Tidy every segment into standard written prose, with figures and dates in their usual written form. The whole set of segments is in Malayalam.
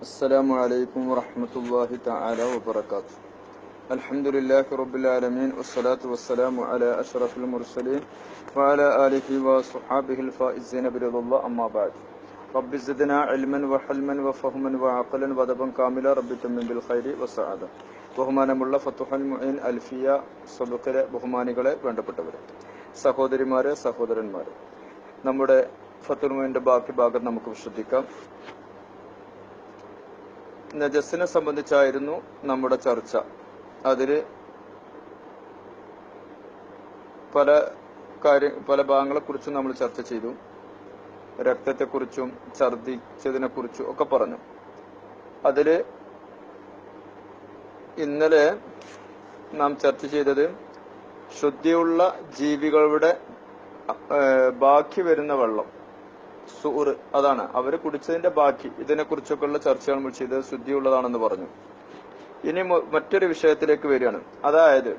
السلام عليكم ورحمة الله تعالى وبركاته. الحمد لله رب العالمين والصلاة والسلام على أشرف المرسلين وعلى آله وصحابه الفائزين برضا الله أما بعد. رب زدنا علما وحلما وفهما وعقلا وأدبا كاملا رب تمم بالخير والسعادة. ബഹുമാനമുള്ള ഫത്തുഹൽ മുഈൻ അൽഫിയ സബഖിലെ ബഹുമാനികളെ, വേണ്ടപ്പെട്ടവരെ, സഹോദരിമാരെ, സഹോദരന്മാരെ, നമ്മുടെ ഫത്തുൽ മുഈന്റെ ബാക്കി ഭാഗം നമുക്ക് വിശ്രദ്ധിക്കാം. നജസിനെ സംബന്ധിച്ചായിരുന്നു നമ്മുടെ ചർച്ച. അതിൽ പല ഭാഗങ്ങളെക്കുറിച്ചും നമ്മൾ ചർച്ച ചെയ്തു. രക്തത്തെക്കുറിച്ചും ഛർദിച്ചതിനെ കുറിച്ചും ഒക്കെ പറഞ്ഞു. അതില് ഇന്നലെ നാം ചർച്ച ചെയ്തത് ശുദ്ധിയുള്ള ജീവികളുടെ ബാക്കി വരുന്ന വെള്ളം, സൂറ്, അതാണ് അവര് കുടിച്ചതിന്റെ ബാക്കി. ഇതിനെ കുറിച്ചൊക്കെയുള്ള ചർച്ചകൾ നമ്മൾ ചെയ്തത് ശുദ്ധിയുള്ളതാണെന്ന് പറഞ്ഞു. ഇനി മറ്റൊരു വിഷയത്തിലേക്ക് വരികയാണ്. അതായത്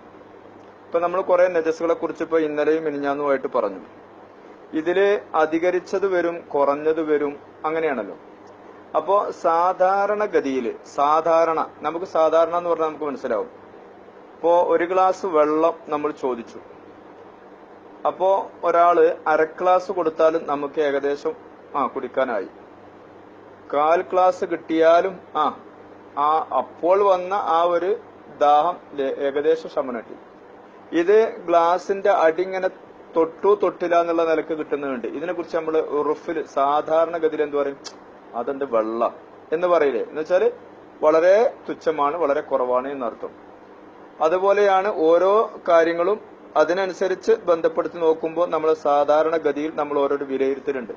ഇപ്പൊ നമ്മൾ കുറെ നജസുകളെ കുറിച്ച് ഇപ്പൊ ഇന്നലെയും മിനിഞ്ഞാന്നുമായിട്ട് പറഞ്ഞു. ഇതില് അധികരിച്ചത് വരും, കുറഞ്ഞത് വരും, അങ്ങനെയാണല്ലോ. അപ്പോ സാധാരണഗതിയിൽ നമുക്ക് സാധാരണ എന്ന് പറഞ്ഞാൽ നമുക്ക് മനസ്സിലാവും. ഇപ്പോ ഒരു ഗ്ലാസ് വെള്ളം നമ്മൾ ചോദിച്ചു. അപ്പോ ഒരാള് അര ഗ്ലാസ് കൊടുത്താലും നമുക്ക് ഏകദേശം കുടിക്കാനായി. 1/4 ഗ്ലാസ് കിട്ടിയാലും അപ്പോൾ വന്ന ആ ഒരു ദാഹം ഏകദേശം ശമനട്ടി. ഇത് ഗ്ലാസിന്റെ അടി ഇങ്ങനെ തൊട്ടില്ല എന്നുള്ള നിലക്ക് കിട്ടുന്നുണ്ട്. ഇതിനെ കുറിച്ച് നമ്മൾ ഉറുഫിൽ സാധാരണഗതിയിൽ എന്ത് പറയും? അതെന്ത് വെള്ളം എന്ന് പറയില്ലേ? എന്ന് വെച്ചാല് വളരെ തുച്ഛമാണ്, വളരെ കുറവാണ് എന്നർത്ഥം. അതുപോലെയാണ് ഓരോ കാര്യങ്ങളും. അതിനനുസരിച്ച് ബന്ധപ്പെടുത്തി നോക്കുമ്പോൾ നമ്മൾ സാധാരണഗതിയിൽ നമ്മൾ ഓരോരോ വിലയിരുത്തലുണ്ട്.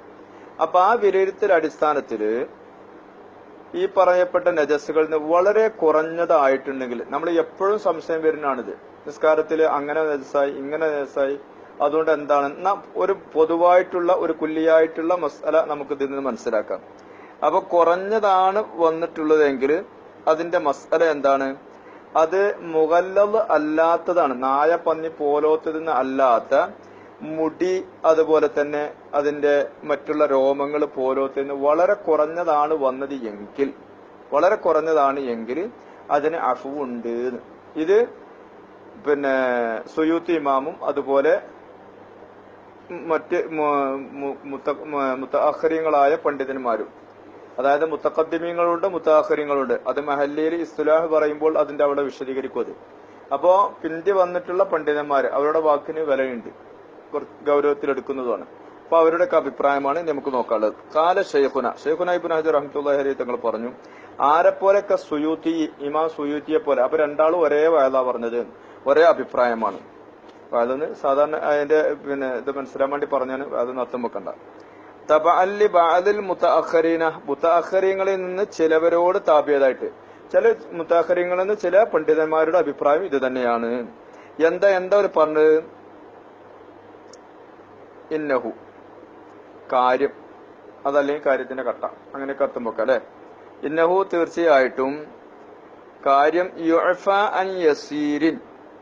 അപ്പൊ ആ വിലയിരുത്തൽ അടിസ്ഥാനത്തില് ഈ പറയപ്പെട്ട നജസുകളിൽ നിന്ന് വളരെ കുറഞ്ഞതായിട്ടുണ്ടെങ്കിൽ നമ്മൾ എപ്പോഴും സംശയം വരുന്നതാണിത്. നിസ്കാരത്തില് അങ്ങനെ നജസായി, ഇങ്ങനെ നജസായി, അതുകൊണ്ട് എന്താണ് ഒരു പൊതുവായിട്ടുള്ള ഒരു കുല്ലിയായിട്ടുള്ള മസ്അല നമുക്ക് ഇതിൽ നിന്ന് മനസ്സിലാക്കാം. അപ്പൊ കുറഞ്ഞതാണ് വന്നിട്ടുള്ളതെങ്കിൽ അതിന്റെ മസ്അല എന്താണ്? അത് മുഗല്ലദ് അല്ലാത്തതാണ്. നായ, പന്നി പോലോത്തതിൽ നിന്ന് അല്ലാത്ത മുടി, അതുപോലെ തന്നെ അതിന്റെ മറ്റുള്ള രോമങ്ങൾ പോലോത്തതിൽ നിന്ന് വളരെ കുറഞ്ഞതാണ് വന്നത് എങ്കിൽ അതിന് അഫ്വുണ്ട്. ഇത് സുയൂത്തി ഇമാമും അതുപോലെ മറ്റ് മുത്തഅഖിരീങ്ങളായ പണ്ഡിതന്മാരും, അതായത് മുത്തഖദ്ദിമീങ്ങളുണ്ട്, മുത്തഅഖിരീങ്ങളുണ്ട്. അത് മഹല്ലിയിൽ ഇസ്തിലാഹ് പറയുമ്പോൾ അതിന്റെ അവിടെ വിശദീകരിക്കും അത്. അപ്പോ പിന്തി വന്നിട്ടുള്ള പണ്ഡിതന്മാര് അവരുടെ വാക്കിന് വിലയുണ്ട്, ഗൗരവത്തിലെടുക്കുന്നതാണ്. അപ്പൊ അവരുടെയൊക്കെ അഭിപ്രായമാണ് നമുക്ക് നോക്കാനുള്ളത്. കാല ഷെയ്ഖുന ഇബ്നു ഹജർ റഹ്മത്തുള്ളാഹി അലൈഹി തങ്ങൾ പറഞ്ഞു, ആരെപ്പോലൊക്കെ സുയൂത്തി, ഇമാം സുയൂത്തിയെ പോലെ. അപ്പൊ രണ്ടാളും ഒരേ വയലാ പറഞ്ഞത്, ഒരേ അഭിപ്രായമാണ്. അപ്പൊ അതൊന്ന് സാധാരണ അതിന്റെ ഇത് മനസ്സിലാൻ വേണ്ടി പറഞ്ഞാണ്, അതൊന്നും അർത്ഥം വെക്കണ്ട. തബഅല്ലി ബഅദിൽ മുതഅഖിരീങ്ങളിൽ നിന്ന് ചിലവരോട് താബിയതായിട്ട്, ചില മുതഅഖിരീങ്ങളിൽ നിന്ന് ചില പണ്ഡിതന്മാരുടെ അഭിപ്രായം ഇത് തന്നെയാണ്. എന്താ ഒരു പറഞ്ഞത്? ഇന്നഹു, കാര്യം, അതല്ലെങ്കിൽ കാര്യത്തിന്റെ കട്ട, അങ്ങനെയൊക്കെ അർത്ഥം വെക്കാം അല്ലെ. ഇന്നഹു, തീർച്ചയായിട്ടും, കാര്യം, യുഅഫ അൻ യസീരിൻ,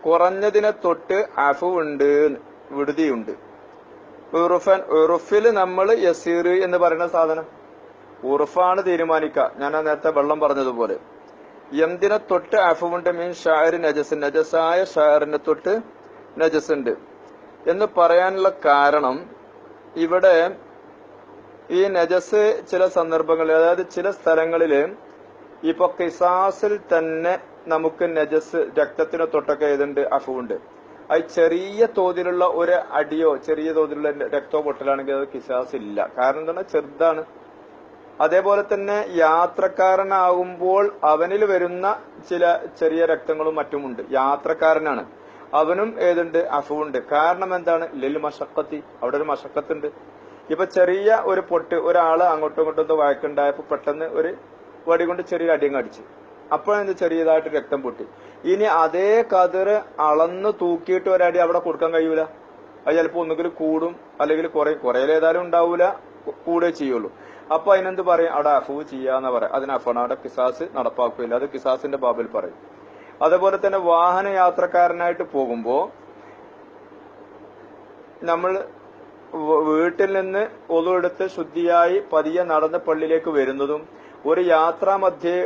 കുറഞ്ഞതിനെ തൊട്ട് അഫുണ്ട്, വിടുതിയുണ്ട്. ഉറുഫിൽ നമ്മൾ യസീർ എന്ന് പറയുന്ന സാധനം ഉറുഫാണ് തീരുമാനിക്കുക. ഞാൻ നേരത്തെ വെള്ളം പറഞ്ഞതുപോലെ എന്തിനെ തൊട്ട് അഫുണ്ട്? മീൻ ഷായർ നജസ്, നജസായ ഷായറിനെ തൊട്ട് നജസുണ്ട് എന്ന് പറയാനുള്ള കാരണം, ഇവിടെ ഈ നജസ് ചില സന്ദർഭങ്ങളിൽ, അതായത് ചില സ്ഥലങ്ങളില് ഇപ്പൊ ഖിസാസിൽ തന്നെ നമുക്ക് നജസ് രക്തത്തിനെ തൊട്ടൊക്കെ ഏതുണ്ട്? അഫുണ്ട്. അത് ചെറിയ തോതിലുള്ള ഒരു അടിയോ ചെറിയ തോതിലുള്ള രക്തമോ പൊട്ടലാണെങ്കിൽ അത് ഖിസാസ് ഇല്ല. കാരണം എന്താണ്? ചെറുതാണ്. അതേപോലെ തന്നെ യാത്രക്കാരനാകുമ്പോൾ അവനിൽ വരുന്ന ചില ചെറിയ രക്തങ്ങളും മറ്റുമുണ്ട്. യാത്രക്കാരനാണ്, അവനും ഏതുണ്ട്? അഫുണ്ട്. കാരണം എന്താണ്? ലിൽ മശഖത്തി, അവിടെ ഒരു മശഖത്തുണ്ട്. ഇപ്പൊ ചെറിയ ഒരു പൊട്ട്, ഒരാള് അങ്ങോട്ടും ഇങ്ങോട്ടും വഴക്കുണ്ടായപ്പോ പെട്ടെന്ന് ഒരു വടി കൊണ്ട് ചെറിയൊരു അടിയങ്ങ് അടിച്ചു, അപ്പോഴെന്ത്? ചെറിയതായിട്ട് രക്തം പൊട്ടി. ഇനി അതേ കതിറ് അളന്ന് തൂക്കിയിട്ട് ഒരടി അവിടെ കൊടുക്കാൻ കഴിയൂല. അത് ചിലപ്പോ ഒന്നുകിൽ കൂടും അല്ലെങ്കിൽ കുറേലേതായാലും ഉണ്ടാവൂല, കൂടെ ചെയ്യുള്ളൂ. അപ്പൊ അതിനെന്ത് പറയും? അവിടെ അഫു ചെയ്യാന്ന് പറയാം. അതിന് അഫാണ്, അവിടെ കിസാസ് നടപ്പാക്കില്ല. അത് കിസാസിന്റെ ബാബിൽ പറയും. അതുപോലെ തന്നെ വാഹന യാത്രക്കാരനായിട്ട് പോകുമ്പോ നമ്മൾ വീട്ടിൽ നിന്ന് ഒതു എടുത്ത് ശുദ്ധിയായി പതിയെ നടന്ന് പള്ളിയിലേക്ക് വരുന്നതും ഒരു യാത്രാ മധ്യേ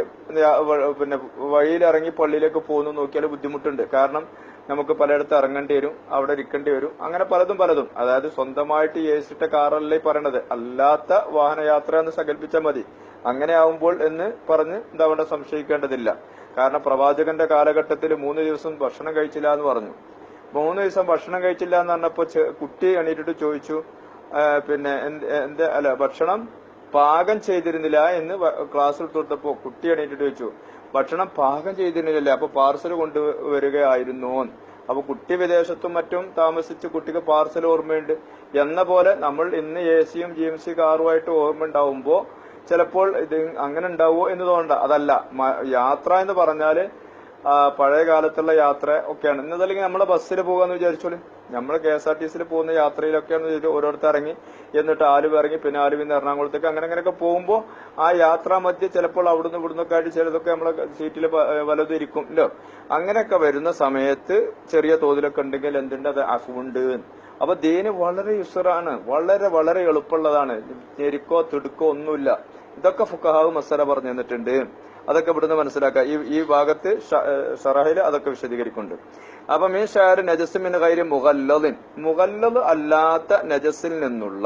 പിന്നെ വഴിയിലിറങ്ങി പള്ളിയിലേക്ക് പോകുന്നു നോക്കിയാൽ ബുദ്ധിമുട്ടുണ്ട്. കാരണം നമുക്ക് പലയിടത്ത് ഇറങ്ങേണ്ടി വരും, അവിടെ ഇരിക്കേണ്ടി വരും, അങ്ങനെ പലതും. അതായത് സ്വന്തമായിട്ട് ഏസിട്ട കാറല്ലേ പറയണത്, അല്ലാത്ത വാഹനയാത്ര എന്ന് സങ്കല്പിച്ചാൽ മതി. അങ്ങനെ ആവുമ്പോൾ എന്ന് പറഞ്ഞ് അവിടെ സംശയിക്കേണ്ടതില്ല. കാരണം പ്രവാചകന്റെ കാലഘട്ടത്തിൽ 3 ദിവസം ഭക്ഷണം കഴിച്ചില്ല എന്ന് പറഞ്ഞു. 3 ദിവസം ഭക്ഷണം കഴിച്ചില്ല എന്ന് പറഞ്ഞപ്പോ കുട്ടി എണീറ്റിട്ട് ചോദിച്ചു, പിന്നെ ഭക്ഷണം പാകം ചെയ്തിരുന്നില്ല എന്ന് ക്ലാസ്സിൽ കൊടുത്തപ്പോ കുട്ടി എണീറ്റിട്ട് ചോദിച്ചു, ഭക്ഷണം പാകം ചെയ്തിരുന്നില്ല, അപ്പൊ പാർസൽ കൊണ്ടുവരികയായിരുന്നു. അപ്പൊ കുട്ടി വിദേശത്തും മറ്റും താമസിച്ച് കുട്ടിക്ക് പാർസൽ ഓർമ്മയുണ്ട് എന്ന പോലെ നമ്മൾ ഇന്ന് AC-യും GMC കാറുമായിട്ട് ഓർമ്മ ഉണ്ടാവുമ്പോ ചിലപ്പോൾ ഇത് അങ്ങനെ ഉണ്ടാവുമോ എന്ന് തോന്നണ്ട. അതല്ല, യാത്ര എന്ന് പറഞ്ഞാല് പഴയ കാലത്തുള്ള യാത്ര ഒക്കെയാണ്. ഇന്നതല്ലെങ്കിൽ നമ്മളെ ബസ്സിൽ പോകാന്ന് വിചാരിച്ചോളൂ, നമ്മൾ KSRTC പോകുന്ന യാത്രയിലൊക്കെയാണെന്ന് വിചാരിച്ചു ഓരോരുത്തർ ഇറങ്ങി, എന്നിട്ട് ആലുവ ഇറങ്ങി, പിന്നെ ആലുവിന്ന് എറണാകുളത്തേക്ക് അങ്ങനെയൊക്കെ പോകുമ്പോൾ ആ യാത്രാ മധ്യ ചിലപ്പോൾ അവിടുന്ന് ഇവിടുന്നൊക്കെ ആയിട്ട് ചിലതൊക്കെ നമ്മളെ സീറ്റിൽ വലതും ഇരിക്കും ഇല്ലോ. അങ്ങനെയൊക്കെ വരുന്ന സമയത്ത് ചെറിയ തോതിലൊക്കെ ഉണ്ടെങ്കിൽ എന്തുണ്ട്, അത് അഫുണ്ട്. അപ്പൊ ദീന് വളരെ യുസറാണ്, വളരെ എളുപ്പമുള്ളതാണ്. ഞെരുക്കോ തിടുക്കോ ഒന്നുമില്ല. ഇതൊക്കെ ഫുഖഹാവ് മസല പറഞ്ഞു തന്നിട്ടുണ്ട്. അതൊക്കെ ഇവിടുന്ന് മനസ്സിലാക്കാം. ഈ ഭാഗത്ത് ഷറഹില് അതൊക്കെ വിശദീകരിക്കുന്നുണ്ട്. അപ്പൊ മീൻ ഷാര് നജസിൻ ഗൈരി മുഗല്ലദിൻ, മുഗല്ലദ് അല്ലാത്ത നജസിൽ നിന്നുള്ള,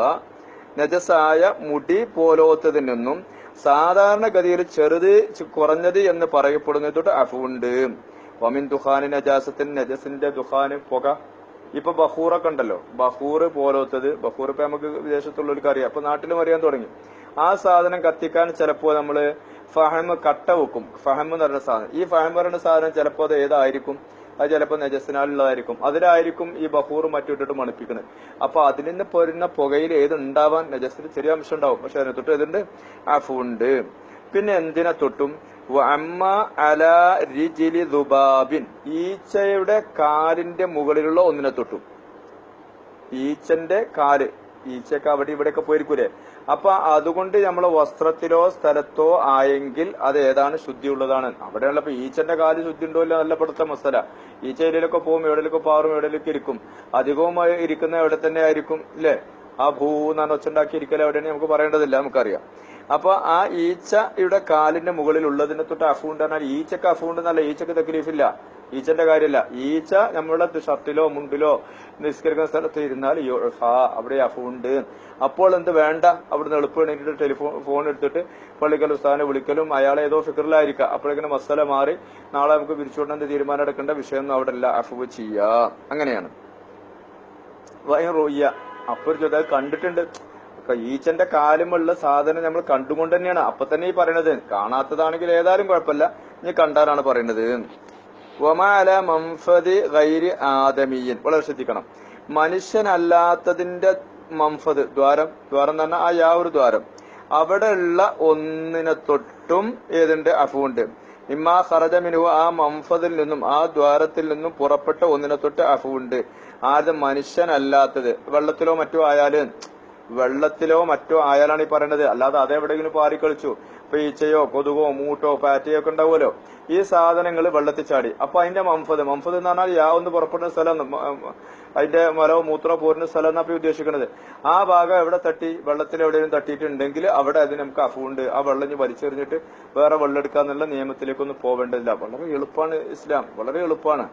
നജസായ മുടി പോലോത്തതിൽ നിന്നും സാധാരണഗതിയിൽ ചെറുത് കുറഞ്ഞത് എന്ന് പറയപ്പെടുന്നതോട്ട് അഫുണ്ട്. വമിൻ ദുഖാനി നജാസത്തിൻ, നജസിന്റെ ദുഖാന് പുക. ഇപ്പൊ ബഹൂറൊക്കെ ഉണ്ടല്ലോ, ബഹൂറ് പോലോത്തത്. ബഹൂർ ഇപ്പൊ നമുക്ക് വിദേശത്തുള്ളവർക്ക് അറിയാം, അപ്പൊ നാട്ടിലും അറിയാൻ തുടങ്ങി. ആ സാധനം കത്തിക്കാൻ ചിലപ്പോ നമ്മള് ഫഹമ് കട്ട വെക്കും. ഫഹമ് എന്ന് പറയുന്ന സാധനം, ഈ ഫഹമ് പറയുന്ന സാധനം ചിലപ്പോ അത് ഏതായിരിക്കും, അത് ചിലപ്പോ നജസിനാലുള്ളതായിരിക്കും. അതിലായിരിക്കും ഈ ബഹൂർ മറ്റിട്ടിട്ട് മണിപ്പിക്കുന്നത്. അപ്പൊ അതിൽ നിന്ന് പോരുന്ന പുകയിൽ ഏത് ഉണ്ടാവാൻ, നജസിന് ചെറിയ അംശം ഉണ്ടാവും, പക്ഷെ അതിനെ തൊട്ട് ഏതുണ്ട്, അഫുണ്ട്. പിന്നെ എന്തിനെ തൊട്ടും അമ്മ അല റിജിലി ദുബാബിൻ, ഈച്ചയുടെ കാലിന്റെ മുകളിലുള്ള ഒന്നിനെ തൊട്ടും. ഈച്ചന്റെ കാല്, ഈച്ചയൊക്കെ അവിടെ ഇവിടെയൊക്കെ പോയിരിക്കൂലേ, അപ്പൊ അതുകൊണ്ട് നമ്മളെ വസ്ത്രത്തിലോ സ്ഥലത്തോ ആയെങ്കിൽ അത് ഏതാണ്, ശുദ്ധിയുള്ളതാണ്. അവിടെയുള്ള ഇപ്പൊ ഈച്ചന്റെ കാല് ശുദ്ധി ഉണ്ടോ ഇല്ല നല്ല പെടുത്ത മസല. ഈച്ച എവിടെയൊക്കെ പോകും, എവിടെയൊക്കെ പാറും, എവിടെയൊക്കെ ഇരിക്കും, അധികവും ഇരിക്കുന്ന എവിടെ തന്നെ ആയിരിക്കും ഇല്ലേ. ആ ഭൂന്നാണ് ഒച്ചുണ്ടാക്കി ഇരിക്കൽ എവിടെയാണ് നമുക്ക് പറയേണ്ടതില്ല, നമുക്കറിയാം. അപ്പൊ ആ ഈച്ചയുടെ കാലിന്റെ മുകളിൽ ഉള്ളതിനെ തൊട്ട് അഫുണ്ട് പറഞ്ഞാൽ ഈച്ചക്ക് അഫുണ്ട് എന്നല്ല, ഈച്ചക്ക് തക്ലീഫില്ല, ഈച്ചന്റെ കാര്യമല്ല. ഈച്ച നമ്മളുടെ ഷർട്ടിലോ മുണ്ടിലോ നിസ്കരിക്കുന്ന സ്ഥലത്ത് ഇരുന്നാൽ അവിടെ അഫുണ്ട്. അപ്പോൾ എന്ത് വേണ്ട, അവിടുന്ന് എളുപ്പം എണീറ്റിട്ട് ഫോൺ എടുത്തിട്ട് പള്ളിക്കൽ ഉസ്താദിനെ വിളിക്കലും, അയാളെ ഏതോ ഫിക്കറിലായിരിക്കാം, അപ്പോഴേക്കും മസല മാറി നാളെ നമുക്ക് പിരിച്ചുകൊണ്ടെന്ന് തീരുമാനം എടുക്കേണ്ട വിഷയമൊന്നും അവിടെ അല്ല, അഫുവ് ചെയ്യാ. അങ്ങനെയാണ്. റോയ്യ അപ്പോൾ ചോദ്യം കണ്ടിട്ടുണ്ട്, ഈച്ചന്റെ കാലുമുള്ള സാധനം നമ്മൾ കണ്ടുകൊണ്ട് തന്നെയാണ് അപ്പൊ തന്നെ ഈ പറയണത്. കാണാത്തതാണെങ്കിൽ ഏതായാലും കുഴപ്പമില്ല, ഇനി കണ്ടാലാണ് പറയുന്നത്. വമാല മംഫദി ഗൈരി ആദമിയൻ, വളരെ ശ്രദ്ധിക്കണം. മനുഷ്യനല്ലാത്തതിന്റെ മംഫദ്, ദ്വാരം എന്ന് പറഞ്ഞാൽ ആ ഒരു ദ്വാരം, അവിടെ ഉള്ള ഒന്നിനെ തൊട്ടും ഏതുണ്ട്, അഫുണ്ട്. ഇമ്മാ ഖറജ മിൻഹു, ആ മംഫദിൽ നിന്നും ആ ദ്വാരത്തിൽ നിന്നും പുറപ്പെട്ട ഒന്നിനെ തൊട്ട് അഫുണ്ട്. ആദ്യം മനുഷ്യനല്ലാത്തത്, വെള്ളത്തിലോ മറ്റോ ആയാലാണ് ഈ പറയുന്നത്. അല്ലാതെ അതെവിടെയെങ്കിലും പാറിക്കളിച്ചു, ഇപ്പൊ ഈച്ചയോ കൊതുകോ മൂട്ടോ പാറ്റയോ ഒക്കെ ഉണ്ടാവുമല്ലോ, ഈ സാധനങ്ങൾ വെള്ളത്തിൽ ചാടി. അപ്പൊ അതിന്റെ മംഫദ് എന്ന് പറഞ്ഞാൽ ഒന്ന് പുറപ്പെടുന്ന സ്ഥലം, അതിന്റെ മലവും മൂത്രോ പോരുന്ന സ്ഥലം എന്നാ ഉദ്ദേശിക്കുന്നത്. ആ ഭാഗം എവിടെ തട്ടി, വെള്ളത്തിൽ എവിടെയും തട്ടിയിട്ടുണ്ടെങ്കിൽ അവിടെ അതിന് നമുക്ക് അഫുണ്ട്. ആ വെള്ളം വലിച്ചെറിഞ്ഞിട്ട് വേറെ വെള്ളം എടുക്കാന്നുള്ള നിയമത്തിലേക്കൊന്നും പോവേണ്ടതില്ല. വളരെ എളുപ്പമാണ് ഇസ്ലാം, വളരെ എളുപ്പമാണ്.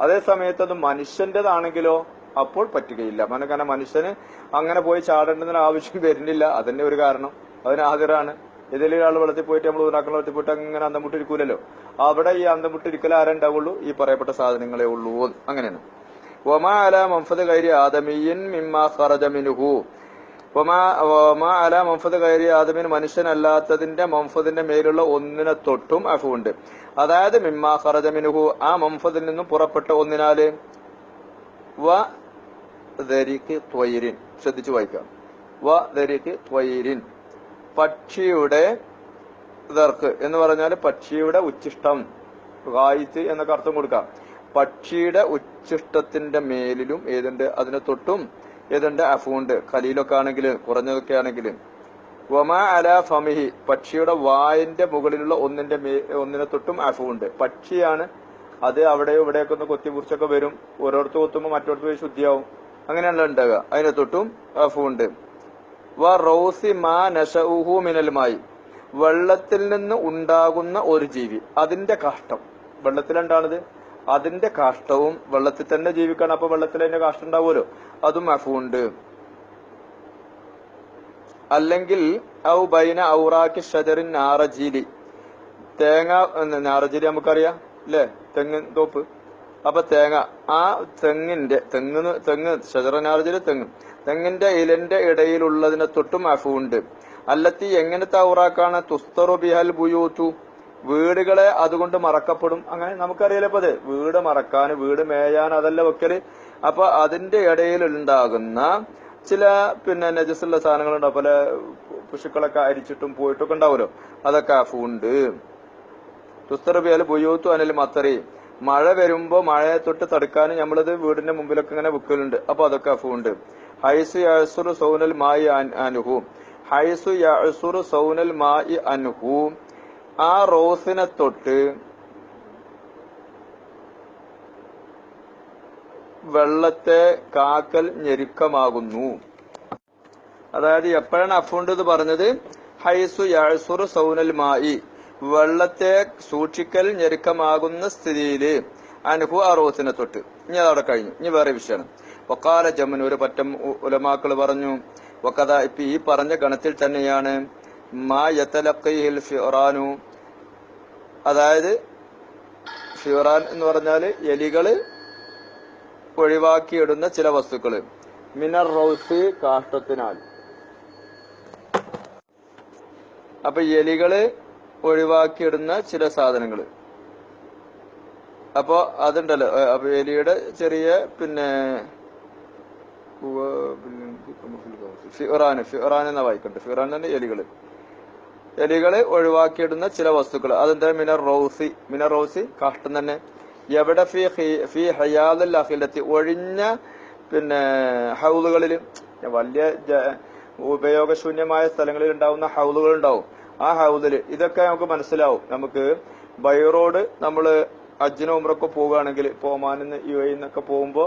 അതേ സമയത്ത് അത് മനുഷ്യന്റേതാണെങ്കിലോ അപ്പോൾ പറ്റുകയില്ല. കാരണം മനുഷ്യന് അങ്ങനെ പോയി ചാടേണ്ടതിന് ആവശ്യം വരുന്നില്ല. അതന്നെ ഒരു കാരണം, അതിന് ആഗ്രഹമാണ്. ഏതെങ്കിലും ഒരാൾ വെള്ളത്തിൽ പോയിട്ട് നമ്മൾ ഊരാക്കുന്ന വെള്ളത്തിൽ പോയിട്ട് അങ്ങനെ അന്തമുട്ടിരിക്കൂലല്ലോ. അവിടെ ഈ അന്തമുട്ടിരിക്കൽ ആരുണ്ടാവുള്ളൂ, ഈ പറയപ്പെട്ട സാധനങ്ങളെ ഉള്ളൂ. അങ്ങനെയാണ്. വമാ അല മംഫദ് ഗൈരി ആദമിയിൻ മിമ്മാ ഖറജ മിൻഹു, വമാ അല മംഫദ് ഗൈരി ആദമിൻ, മനുഷ്യനല്ലാത്തതിന്റെ മംഫദിന്റെ മേലുള്ള ഒന്നിനെ തൊട്ടും അഫുണ്ട്. അതായത് മിമ്മാ ഖറജ മിൻഹു, ആ മംഫദിൽ നിന്നും പുറപ്പെട്ട ഒന്നിനാല്. വ ദരിക്ക് ത്വയ്രിൻ, ശ്രദ്ധിച്ചു വായിക്കാം. വ ദരിക്ക് ത്വയ്രിൻ, പക്ഷിയുടെ ദർക്ക് എന്ന് പറഞ്ഞാൽ പക്ഷിയുടെ ഉച്ഛിഷ്ടം, ഗായിത്ത് എന്നൊക്കെ അർത്ഥം കൊടുക്കാം. പക്ഷിയുടെ ഉച്ഛിഷ്ടത്തിന്റെ മേലിലും ഏതുണ്ട്, അതിനെ തൊട്ടും ഏതുണ്ട്, അഫുണ്ട്. ഖലീലൊക്കെ ആണെങ്കിൽ, കുറഞ്ഞതൊക്കെ ആണെങ്കിൽ. വമാ അല ഫമിഹി, പക്ഷിയുടെ വായിന്റെ മുകളിലുള്ള ഒന്നിനെ തൊട്ടും അഫുണ്ട്. പക്ഷിയാണ് അത്, അവിടെയോ ഇവിടെയൊക്കെ ഒന്ന് കൊത്തിക്കുറിച്ചൊക്കെ വരും, ഓരോരുത്തർ കൊത്തുമ്പോൾ മറ്റോടത്ത് പോയി ശുദ്ധിയാവും, അങ്ങനെയല്ല ഉണ്ടാകുക. അതിനെ തൊട്ടും അഫുണ്ട്. വ റൗസി മാ നശഉഹു മിനൽ മായി, വെള്ളത്തിൽ നിന്ന് ഉണ്ടാകുന്ന ഒരു ജീവി, അതിന്റെ കാഷ്ടം വെള്ളത്തിലുണ്ടാണത്, അതിന്റെ കാഷ്ടവും വെള്ളത്തിൽ തന്നെ ജീവിക്കണം. അപ്പൊ വെള്ളത്തിൽ അതിന്റെ കാഷ്ടം ഉണ്ടാവുമല്ലോ, അതും അഫുണ്ട്. അല്ലെങ്കിൽ ഔ ബൈന ഔറാക്കി ഷജറിൻ നാറജീലി, തേങ്ങ നാറജീലി നമുക്കറിയാം അല്ലെ, തെങ്ങ് തോപ്പ്. അപ്പൊ തേങ്ങ, ആ തെങ്ങ് ഷജറ നാറജീലി തെങ്ങിന്റെ ഇലന്റെ ഇടയിലുള്ളതിനെ തൊട്ടും അഫുണ്ട്. അല്ലത്തി എങ്ങനത്തെ ഔറാക്കാണ്? തുസ്തറു ബിഹൽ ബുയൂത്തു, വീടുകളെ അതുകൊണ്ട് മറക്കപ്പെടും. അങ്ങനെ നമുക്കറിയാലോ. അപ്പൊ അത് വീട് മറക്കാൻ, വീട് മേയാൻ അതല്ല വെക്കല്. അപ്പൊ അതിന്റെ ഇടയിൽ ഉണ്ടാകുന്ന ചില നജസുള്ള സാധനങ്ങളുണ്ടാവും, പല പശുക്കളൊക്കെ അരിച്ചിട്ടും പോയിട്ടൊക്കെ ഉണ്ടാവുമല്ലോ, അതൊക്കെ അഫുണ്ട്. തുസ്തറബിയാൽ ബുയൂത്തു അനിൽ മത്തറി, മഴ വരുമ്പോ മഴയെ തൊട്ട് തടുക്കാൻ നമ്മളത് വീടിന്റെ മുമ്പിലൊക്കെ ഇങ്ങനെ വെക്കലുണ്ട്. അപ്പൊ അതൊക്കെ അഫുണ്ട്. ഹൈസു യഅ്സുറു സൗനൽ മായി അൻഹു, ഹൈസു യഅ്സുറു സൗനൽ മായി അൻഹു, ആ റോസിനെ തൊട്ട് വെള്ളത്തെ കാക്കൽ ഞെരുക്കമാകുന്നു. അതായത് എപ്പോഴാണ് അഫുണ്ട് എന്ന് പറഞ്ഞത്? ഹൈസു യഅ്സുറു സൗനൽ മായി, വെള്ളത്തെ സൂക്ഷിക്കൽ ഞെരുക്കമാകുന്ന സ്ഥിതിയില്, അൻഹു ആ റോസിനെ തൊട്ട്. ഇനി അതവിടെ കഴിഞ്ഞു. ഇനി വേറെ വിഷയമാണ്. വക്കാല ജമൻ, ഒരു പറ്റം ഉലമാക്കൾ പറഞ്ഞു, വക്കഥ ഇപ്പൊ ഈ പറഞ്ഞ ഗണത്തിൽ തന്നെയാണ് മാ യതലഖിഹിൽ ഫിറാനു, അതായത് ഫിറാൻ എന്ന് പറഞ്ഞാല് എലികള് ഒഴിവാക്കിയിടുന്ന ചില വസ്തുക്കള്, മിനർ റൗസി, കാഷ്ടത്തിനാൽ. അപ്പൊ എലികള് ഒഴിവാക്കിയിടുന്ന ചില സാധനങ്ങള്, അപ്പൊ അതുണ്ടല്ലോ. അപ്പൊ എലിയുടെ ചെറിയ ഫിറാൻ എന്ന വായിക്കട്ടെ, ഫിറാൻ തന്നെ എലികള് ഒഴിവാക്കിയിടുന്ന ചില വസ്തുക്കൾ. അതെന്താ? മിനർ റൗസി കാഷ്ടം തന്നെ. എവിടെ? ഫി ഹയാദൽ അഖിലത്തി, ഒഴിഞ്ഞ ഹൗലുകളിൽ, വലിയ ഉപയോഗശൂന്യമായ സ്ഥലങ്ങളിൽ ഉണ്ടാവുന്ന ഹൗലുകൾ ഉണ്ടാവും. ആ ഹൗദില് ഇതൊക്കെ നമുക്ക് മനസ്സിലാവും. നമുക്ക് ബൈ റോഡ് നമ്മള് ഹജ്ജിന് ഉംറക്ക് പോവുകയാണെങ്കിൽ, ഇപ്പൊ ഒമാനിന്ന് UAE എന്നൊക്കെ പോകുമ്പോ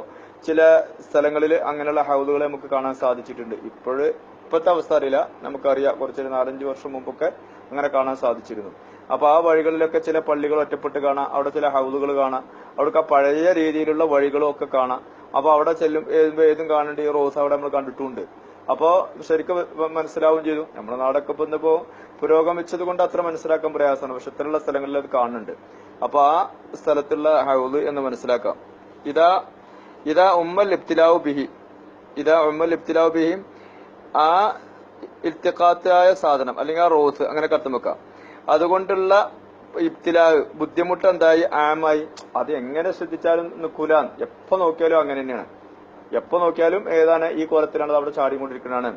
ചില സ്ഥലങ്ങളിൽ അങ്ങനെയുള്ള ഹൗദുകളെ നമുക്ക് കാണാൻ സാധിച്ചിട്ടുണ്ട്. ഇപ്പോഴത്തെ അവസ്ഥ അറിയില്ല, നമുക്കറിയാം. കുറച്ചൊരു 4-5 വർഷം മുമ്പൊക്കെ അങ്ങനെ കാണാൻ സാധിച്ചിരുന്നു. അപ്പൊ ആ വഴികളിലൊക്കെ ചില പള്ളികൾ ഒറ്റപ്പെട്ട് കാണാം, അവിടെ ചില ഹൗദുകൾ കാണാം, അവിടേക്ക് ആ പഴയ രീതിയിലുള്ള വഴികളും ഒക്കെ കാണാം. അപ്പൊ അവിടെ ഏതും കാണേണ്ട ഈ റോസ് അവിടെ നമ്മൾ കണ്ടിട്ടുണ്ട്. അപ്പോ ശരിക്കും മനസ്സിലാവുകയും ചെയ്തു. നമ്മുടെ നാടൊക്കെ ഇപ്പോ പുരോഗമിച്ചത് കൊണ്ട് അത്ര മനസ്സിലാക്കാൻ പ്രയാസമാണ്, പക്ഷെ ഇത്തരമുള്ള സ്ഥലങ്ങളിൽ അത് കാണുന്നുണ്ട്. അപ്പൊ ആ സ്ഥലത്തുള്ള ഹൗദ് എന്ന് മനസ്സിലാക്കാം. ഇതാ ഉമ്മൽ ഇബ്തിലാഉ ബിഹി, ആ ഇൽത്തിഖാത്തായ സാധനം അല്ലെങ്കിൽ ആ റോസ്, അങ്ങനെ കർത്തം വെക്കാം. അതുകൊണ്ടുള്ള ഇബ്തിലാ, ബുദ്ധിമുട്ട് എന്തായി? ആമായി. അത് എങ്ങനെ ശ്രദ്ധിച്ചാലും നിൽക്കൂല. എപ്പോ നോക്കിയാലും അങ്ങനെ തന്നെയാണ്. എപ്പോ നോക്കിയാലും ഏതാണ് ഈ കോലത്തിലാണ് അവിടെ ചാടിക്കൊണ്ടിരിക്കുന്നതാണ്.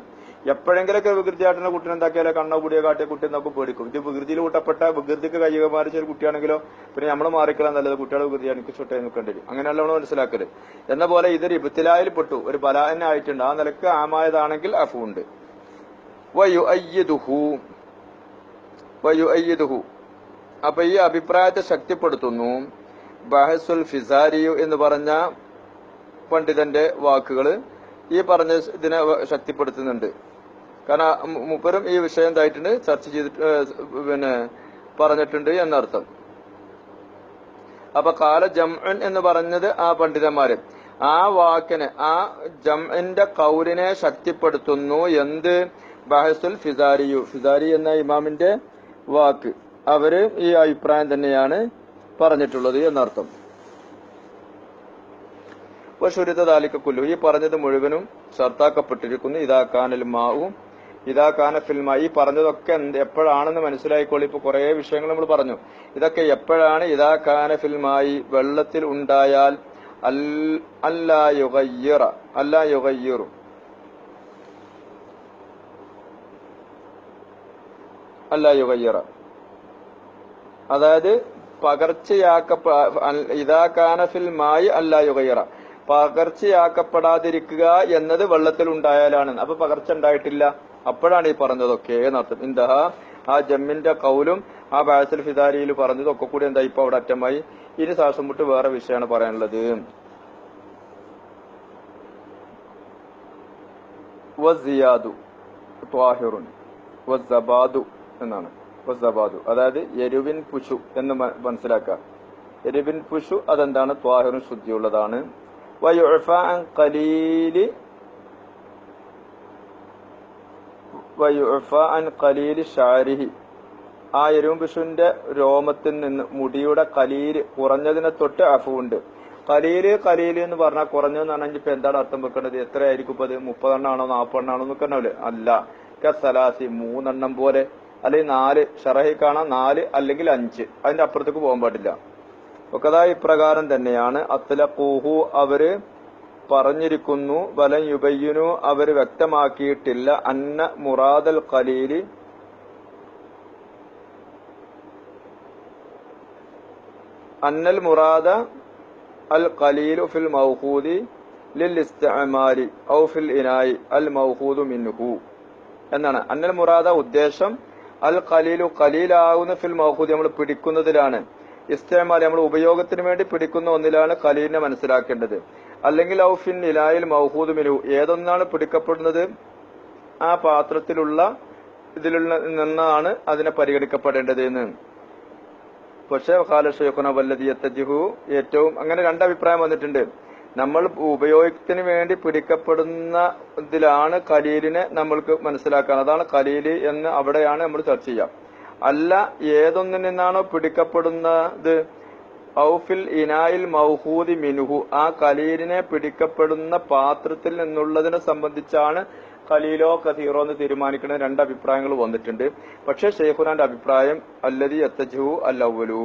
എപ്പോഴെങ്കിലൊക്കെ വികൃതിയായിട്ടുന്ന കുട്ടിനെ എന്താക്കിയാലോ, കണ്ണോ കൂടിയോ കാട്ടിയ കുട്ടി നമുക്ക് പേടിക്കും. ഇത് വികൃതിയിൽ കൂട്ടപ്പെട്ട, വികൃതിക്ക് കൈമാറിച്ച ഒരു കുട്ടിയാണെങ്കിലോ പിന്നെ നമ്മൾ മാറിക്കളാൻ നല്ലത്, കുട്ടികളെ വികൃതി എനിക്ക് ചുട്ടേ നിൽക്കേണ്ടി വരും. അങ്ങനെയല്ല നമ്മൾ മനസ്സിലാക്കല്. എന്ന പോലെ ഇതൊരു ഇബ്തിലായിൽ പെട്ടു, ഒരു ബലാഅന്നെ ആയിട്ടുണ്ട്. ആ നിലക്ക് ആമായതാണെങ്കിൽ അഫുണ്ട്. വയുഅയ്യിദുഹു, അപ്പൊ ഈ അഭിപ്രായത്തെ ശക്തിപ്പെടുത്തുന്നു. ബഹസുൽ ഫിസാരിയു എന്ന് പറഞ്ഞ പണ്ഡിതന്റെ വാക്കുകള് ഈ പറഞ്ഞ ഇതിനെ ശക്തിപ്പെടുത്തുന്നുണ്ട്. കാരണം മൂപ്പരും ഈ വിഷയം എന്തായിട്ടുണ്ട് ചർച്ച ചെയ്തിട്ട് പറഞ്ഞിട്ടുണ്ട് എന്നർത്ഥം. അപ്പൊ കാല ജംഉൻ എന്ന് പറഞ്ഞത് ആ പണ്ഡിതന്മാര് ആ വാക്കിനെ, ആ ജംഇന്റെ ഖൗലിനെ ശക്തിപ്പെടുത്തുന്നു. എന്ത്? ബഹസുൽ ഫിസാരി എന്ന ഇമാമിന്റെ വാക്ക്, അവര് ഈ അഭിപ്രായം തന്നെയാണ് പറഞ്ഞിട്ടുള്ളത് എന്നർത്ഥം. ശുരിതാലിക്കുല്ലു, ഈ പറഞ്ഞത് മുഴുവനും ഷർത്താക്കപ്പെട്ടിരിക്കുന്നു. ഇതാ കാന ഫിൽമ, ഈ പറഞ്ഞതൊക്കെ എപ്പോഴാണെന്ന് മനസ്സിലായിക്കോളൂ. ഇപ്പൊ കുറെ വിഷയങ്ങൾ നമ്മൾ പറഞ്ഞു. ഇതൊക്കെ എപ്പോഴാണ്? ഇതാ കാന ഫിൽമായി, വെള്ളത്തിൽ ഉണ്ടായാൽ. അല്ലാ യുഗയ്യറ, അതായത് ഇതാ കാന ഫിൽമായി അല്ലാ യുഗയ്യറ, പകർച്ചയാക്കപ്പെടാതിരിക്കുക എന്നത് വെള്ളത്തിൽ ഉണ്ടായാലാണ്. അപ്പൊ പകർച്ച ഉണ്ടായിട്ടില്ല, അപ്പോഴാണ് ഈ പറഞ്ഞതൊക്കെ എന്നർത്ഥം. ഇന്ദഹ, ആ ജമ്മിന്റെ കൗലും ആ ബഹസുൽ ഫിദാരിയിൽ പറഞ്ഞതൊക്കെ കൂടി എന്താ ഇപ്പൊ അവിടെ അറ്റമായി. ഇനി ശ്വാസം വിട്ട് വേറെ വിഷയമാണ് പറയാനുള്ളത്. വസിയാദു ത്വാഹിറുൻ വസ്സബാദു എന്നാണ്. വസ്സബാദു, അതായത് എരുവിൻ പുഷു എന്ന് മനസ്സിലാക്കുക. എരുവിൻ പുഷു അതെന്താണ്? ത്വാഹിറുൻ, ശുദ്ധിയുള്ളതാണ്. വയുഅഫ അൻ ഖലീലി ഷാരിഹി, ആ എരുവും പുഷുവിന്റെ രോമത്തിൽ നിന്ന് മുടിയുടെ കലീല് കുറഞ്ഞതിനെ തൊട്ട് അഫുണ്ട്. കലീല് എന്ന് പറഞ്ഞാൽ കുറഞ്ഞെന്ന് പറഞ്ഞാൽ ഇപ്പൊ എന്താണ് അർത്ഥം വെക്കേണ്ടത്? എത്രയായിരിക്കും ഇപ്പൊ അത്? 30 എണ്ണാണോ 40 എണ്ണാണോ നോക്കണല്ലേ? അല്ല, കസലാസി 3 എണ്ണം പോലെ, അല്ലെങ്കിൽ 4, ഷറഹി കാണാം 4 അല്ലെങ്കിൽ 5, അതിന്റെ അപ്പുറത്തേക്ക് പോകാൻ പാടില്ല. ഒക്കെ അതാ ഇപ്രകാരം തന്നെയാണ്. അത്ലഖൂഹു, അവര് പറഞ്ഞിരിക്കുന്നു. വലൻ യുബയ്യിനു, അവര് വ്യക്തമാക്കിയിട്ടില്ല. അന്ന മുറാദൽ ഖലീലി, അന്നൽ മുറാദ അൽ ഖലീലു ഫിൽ മൗഖൂദി ലിൽ ഇസ്തിഅമാലി ഔ ഫിൽ ഇനായി അൽ മൗഖൂദു മിൻഹു എന്നാണ്. അന്നൽ മുറാദ, ഉദ്ദേശം, അൽ ഖലീലു, ഖലീലാവുന്ന ഫിൽ മൗഖൂദി, നമ്മൾ പിടിക്കുന്നതിലാണ്. ഇസ്തിഅമാലി, നമ്മൾ ഉപയോഗത്തിന് വേണ്ടി പിടിക്കുന്ന ഒന്നിലാണ് ഖലീലിനെ മനസ്സിലാക്കേണ്ടത്. അല്ലെങ്കിൽ ഔ ഫിൽ ഇനായിൽ മൗഖൂദു മിൻഹു, ഏതൊന്നാണ് പിടിക്കപ്പെടുന്നത് ആ പാത്രത്തിലുള്ള ഇതിലുള്ള നിന്നാണ് അതിനെ പരിഗണിക്കപ്പെടേണ്ടത് എന്ന്. പക്ഷേ ഖാല ശൈഖുന വല്ലദി യത്തജിഹു, ഏറ്റവും അങ്ങനെ 2 അഭിപ്രായം വന്നിട്ടുണ്ട്. നമ്മൾ ഉപയോഗത്തിന് വേണ്ടി പിടിക്കപ്പെടുന്ന ഇതിലാണ് ഖലീലിനെ നമ്മൾക്ക് മനസ്സിലാക്കാൻ, അതാണ് ഖലീല് എന്ന് അവിടെയാണ് നമ്മൾ ചർച്ച ചെയ്യാം. അല്ല, ഏതൊന്നിൽ നിന്നാണോ പിടിക്കപ്പെടുന്നത്, ഔഫിൽ ഇനായിൽ മൗഹൂദി മിനുഹു, ആ ഖലീലിനെ പിടിക്കപ്പെടുന്ന പാത്രത്തിൽ നിന്നുള്ളതിനെ സംബന്ധിച്ചാണ് ഖലീലോ കഥീറോ എന്ന് തീരുമാനിക്കുന്ന 2 അഭിപ്രായങ്ങൾ വന്നിട്ടുണ്ട്. പക്ഷേ ഷെയ്ഖുനാന്റെ അഭിപ്രായം അല്ലദി യത്തജു അൽ അവ്വലു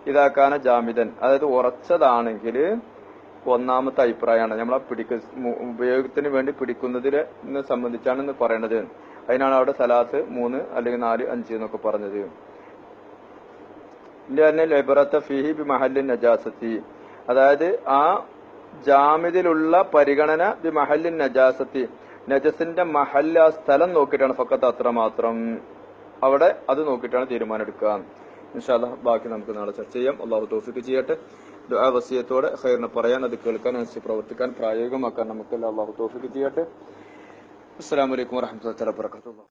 ഇതാക്കാന ജാമിദൻ, അതായത് ഉറച്ചതാണെങ്കിൽ ഒന്നാമത്തെ അഭിപ്രായമാണ്. നമ്മളെ ഉപയോഗത്തിന് വേണ്ടി പിടിക്കുന്നതിനെ സംബന്ധിച്ചാണ് പറയണത്. അതിനാണ് അവിടെ സലാത്ത് 3 അല്ലെങ്കിൽ 4, 5 എന്നൊക്കെ പറഞ്ഞത്. ഫീഹി ബി മഹല്ലി നജാസത്തി, അതായത് ആ ജാമിദിലുള്ള പരിഗണന ബി മഹല്ലി നജാസത്തി, നജസിന്റെ മഹല്ല, ആ സ്ഥലം നോക്കിയിട്ടാണ്. ഫക്കത്ത്, അത്ര മാത്രം, അവിടെ അത് നോക്കിയിട്ടാണ് തീരുമാനം എടുക്കുക. ഇൻഷാ അല്ലാഹ് ബാക്കി നമുക്ക് നാളെ ചർച്ച ചെയ്യാം. അള്ളാഹു തൗഫീഖ് ചെയ്യട്ടെ. ദുആ വസിയത്തോടെ ഖൈറിനെ പറയാൻ, അത് കേൾക്കാൻ, അനുസരിച്ച് പ്രവർത്തിക്കാൻ, പ്രായോഗികമാക്കാൻ നമുക്ക് അള്ളാഹു തൗഫീഖ് ചെയ്യട്ടെ. അസ്സലാമു അലൈക്കും വറഹ്മത്തുള്ളാഹി വബറകാതുഹു.